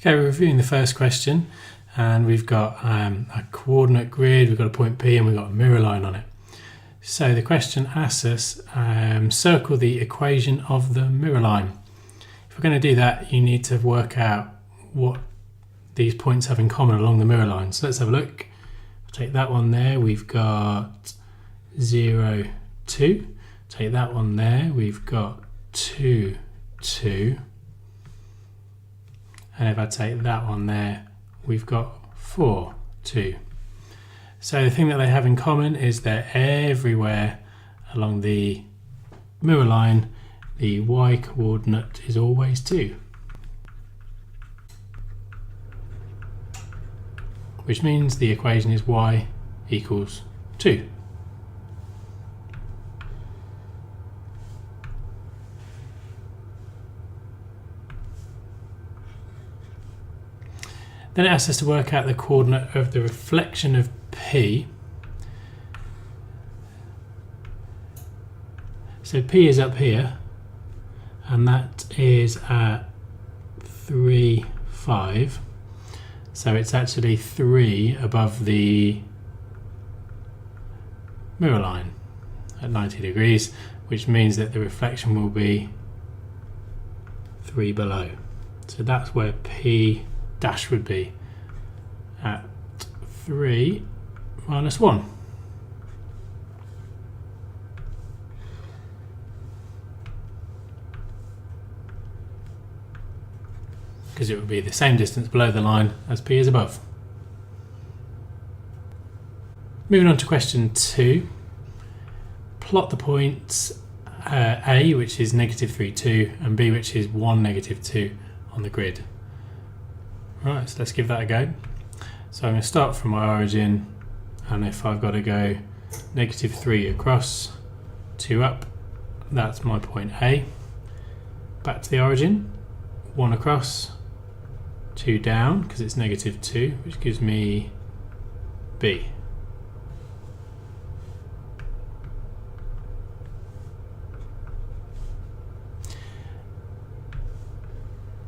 Okay, we're reviewing the first question, and we've got a coordinate grid, we've got a point P, and we've got a mirror line on it. So the question asks us, circle the equation of the mirror line. If we're going to do that, you need to work out what these points have in common along the mirror line. So let's have a look. I'll take that one there, we've got 0, 2. Take that one there, we've got 2, 2. And if I take that one there, we've got 4, 2. So the thing that they have in common is they're everywhere along the mirror line. The y coordinate is always 2. Which means the equation is y equals 2. Then it asks us to work out the coordinate of the reflection of P. So P is up here, and that is at 3, 5. So it's actually 3 above the mirror line at 90 degrees, which means that the reflection will be 3 below. So that's where P dash would be, at 3 minus 1. Because it would be the same distance below the line as P is above. Moving on to question 2. Plot the points A, which is -3, 2, and B, which is 1, -2 on the grid. Right, so let's give that a go. So I'm going to start from my origin, and if I've got to go -3 across, 2 up, that's my point A. Back to the origin, 1 across, 2 down, because it's -2, which gives me B.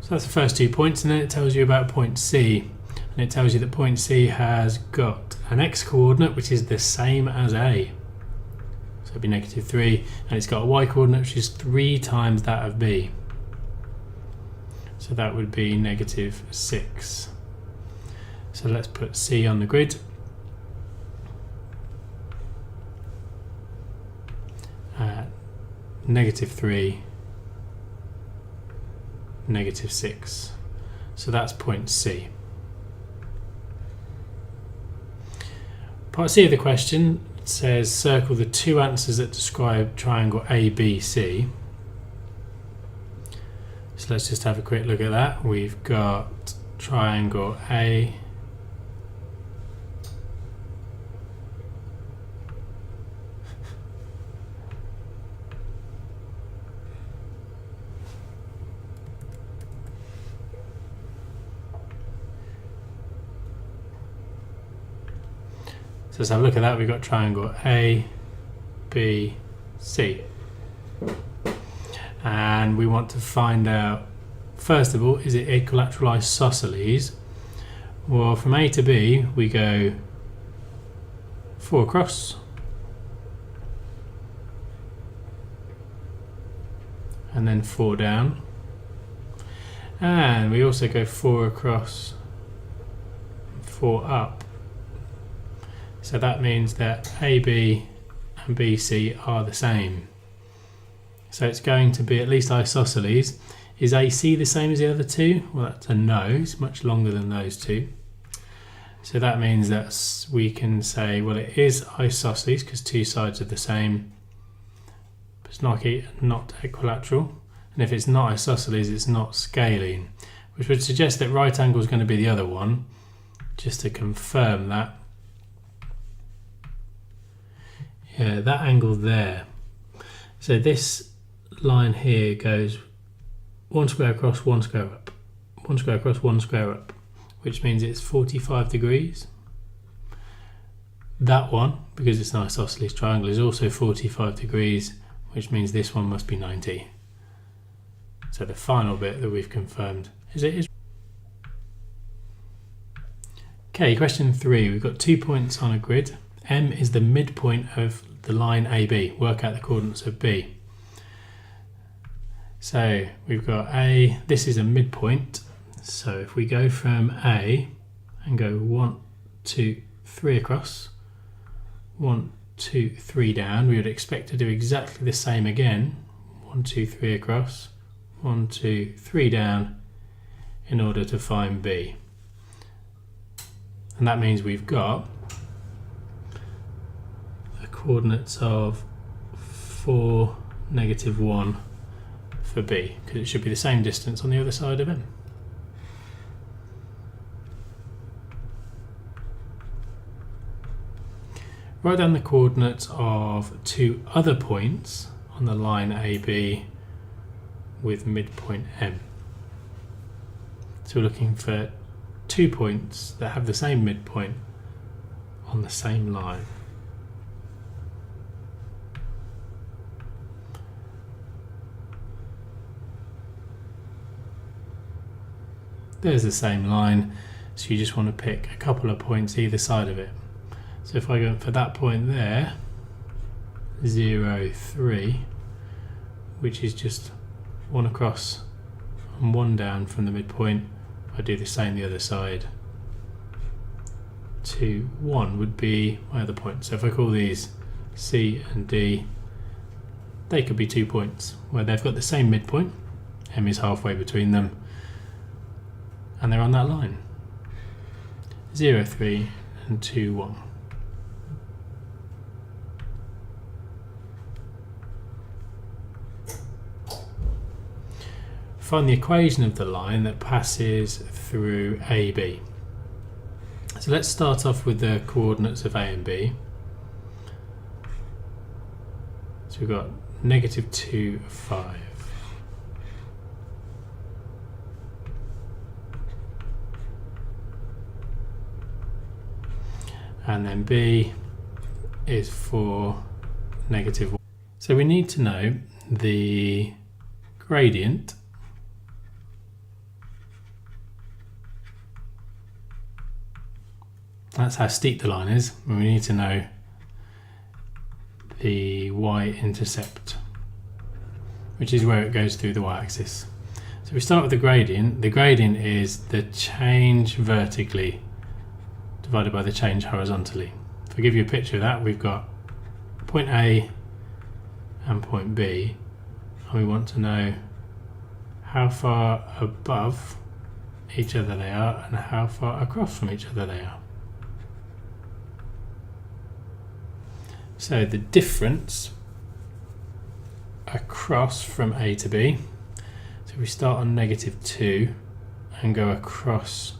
So that's the first 2 points, and then it tells you about point C, and it tells you that point C has got an x coordinate which is the same as A, so it'd be -3, and it's got a y coordinate which is 3 times that of B, so that would be -6. So let's put C on the grid. -3, -6. So that's point C. Part C of the question says circle the 2 answers that describe triangle ABC. So let's just have a quick look at that. We've got triangle A, so let's have a look at that. We've got triangle A, B, C. And we want to find out, first of all, is it equilateral isosceles? Well, from A to B, we go 4 across, and then 4 down. And we also go 4 across, 4 up. So that means that AB and BC are the same. So it's going to be at least isosceles. Is AC the same as the other 2? Well, that's a no. It's much longer than those 2. So that means that we can say, well, it is isosceles because 2 sides are the same, but it's not equilateral. And if it's not isosceles, it's not scalene, which would suggest that right angle is going to be the other one. Just to confirm that. Yeah, that angle there. So this line here goes 1 square across, 1 square up. 1 square across, 1 square up, which means it's 45 degrees. That one, because it's an isosceles triangle, is also 45 degrees, which means this one must be 90. So the final bit that we've confirmed is it is. Okay, question 3. We've got 2 points on a grid. M is the midpoint of the line AB. Work out the coordinates of B. So we've got A, this is a midpoint. So if we go from A and go 1, 2, 3 across, 1, 2, 3 down, we would expect to do exactly the same again. 1, 2, 3 across, 1, 2, 3 down in order to find B. And that means we've got the coordinates of 4, -1 for B, because it should be the same distance on the other side of M. Write down the coordinates of 2 other points on the line AB with midpoint M. So we're looking for 2 points that have the same midpoint on the same line. There's the same line, so you just want to pick a couple of points either side of it. So if I go for that point there, 0, 3, which is just 1 across and 1 down from the midpoint, I do the same the other side. 2, 1 would be my other point. So if I call these C and D, they could be 2 points where they've got the same midpoint, M is halfway between them, and they're on that line. 0, 3 and 2, 1. Find the equation of the line that passes through AB. So let's start off with the coordinates of A and B. So we've got -2, 5. And then B is 4, -1. So we need to know the gradient that's how steep the line is, and we need to know the y-intercept, which is where it goes through the y-axis. So we start with the gradient. The gradient is the change vertically divided by the change horizontally. If I give you a picture of that, we've got point A and point B, and we want to know how far above each other they are and how far across from each other they are. So the difference across from A to B, so we start on -2 and go across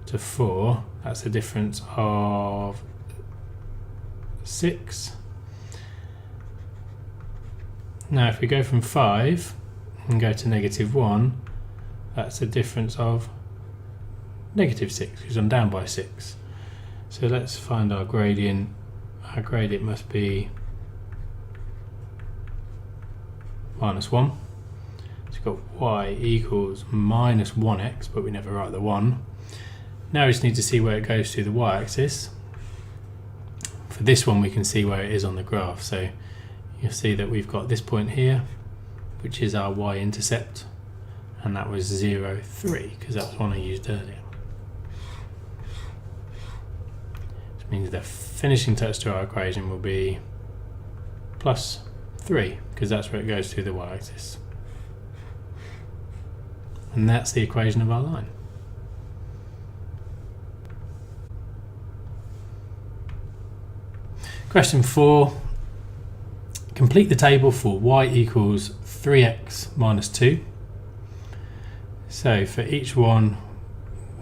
to 4, that's a difference of 6. Now if we go from 5 and go to -1, that's a difference of -6, because I'm down by 6. So let's find our gradient. Our gradient must be -1. So we've got y equals -1x, but we never write the 1. Now we just need to see where it goes through the y-axis. For this one we can see where it is on the graph. So you'll see that we've got this point here, which is our y-intercept, and that was 0, 3, because that was one I used earlier. Which means the finishing touch to our equation will be +3, because that's where it goes through the y-axis. And that's the equation of our line. Question 4. Complete the table for y equals 3x minus 2. So for each one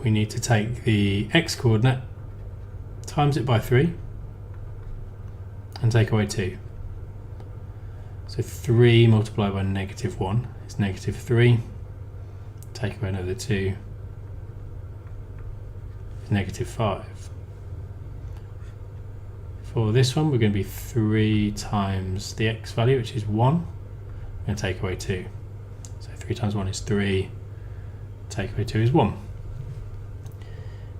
we need to take the x coordinate, times it by 3 and take away 2. So 3 multiplied by -1 is -3. Take away another 2 is -5. For this one we're going to be 3 times the x value, which is 1. We're going to take away 2. So 3 times 1 is 3. Take away 2 is 1.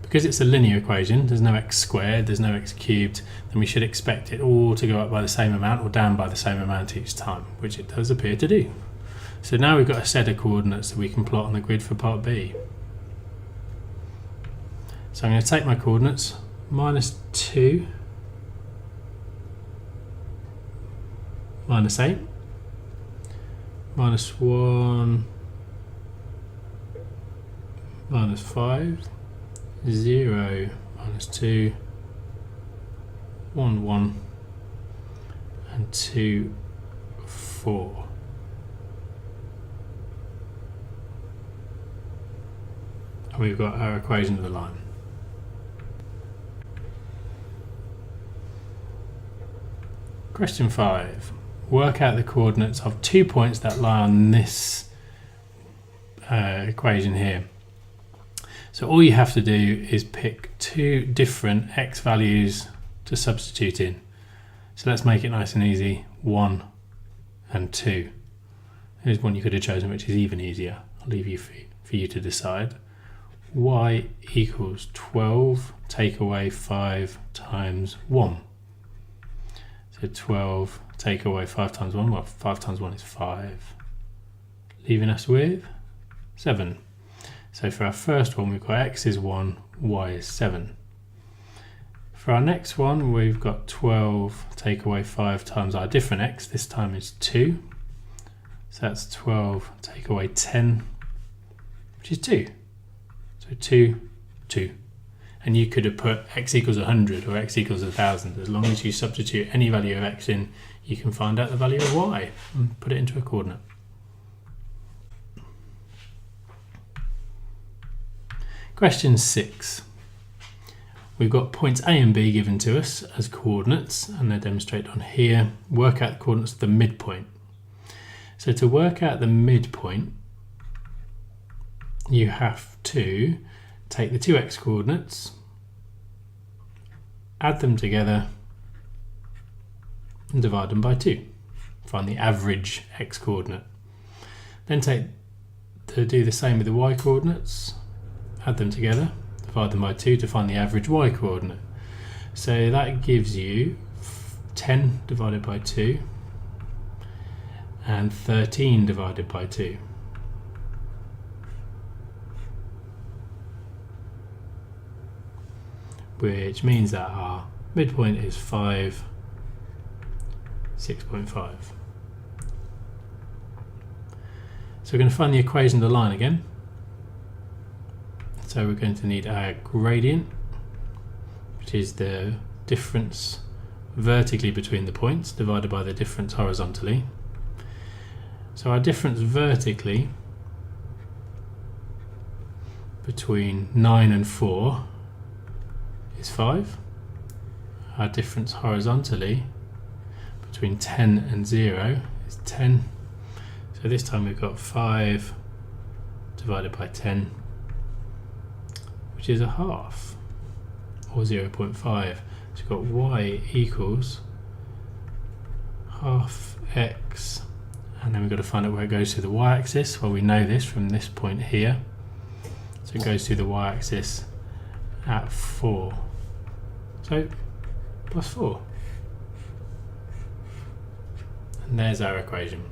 Because because it's a linear equation, there's no x squared, there's no x cubed, then we should expect it all to go up by the same amount or down by the same amount each time, which it does appear to do. So now we've got a set of coordinates that we can plot on the grid for part B. So I'm going to take my coordinates, -2, -8, -1, -5, 0, -2, 1, 1, and 2, 4. And we've got our equation of the line. Question 5. Work out the coordinates of 2 points that lie on this equation here. So all you have to do is pick 2 different x values to substitute in. So let's make it nice and easy. 1 and 2. Here's one you could have chosen, which is even easier. I'll leave you for you to decide. Y equals 12 take away 5 times 1. So 12 take away 5 times 1, well 5 times 1 is 5, leaving us with 7. So for our first one we've got x is 1, y is 7. For our next one we've got 12 take away 5 times our different x, this time is 2. So that's 12 take away 10, which is 2. So 2, 2. And you could have put x equals 100 or x equals 1000. As long as you substitute any value of x in, you can find out the value of y and put it into a coordinate. Question 6. We've got points A and B given to us as coordinates, and they're demonstrated on here. Work out the coordinates of the midpoint. So to work out the midpoint, you have to take the 2x coordinates, add them together, and divide them by 2. Find the average x coordinate. Then do the same with the y coordinates, add them together, divide them by 2 to find the average y coordinate. So that gives you 10 divided by 2 and 13 divided by 2. Which means that our midpoint is 5, 6.5. So we're going to find the equation of the line again. So we're going to need our gradient, which is the difference vertically between the points divided by the difference horizontally. So our difference vertically between 9 and 4 is 5. Our difference horizontally between 10 and 0 is 10. So this time we've got 5 divided by 10, which is a half, or 0.5. So we've got y equals half x, and then we've got to find out where it goes to the y-axis. Well, we know this from this point here. So it goes to the y-axis at 4. So plus 4. And there's our equation.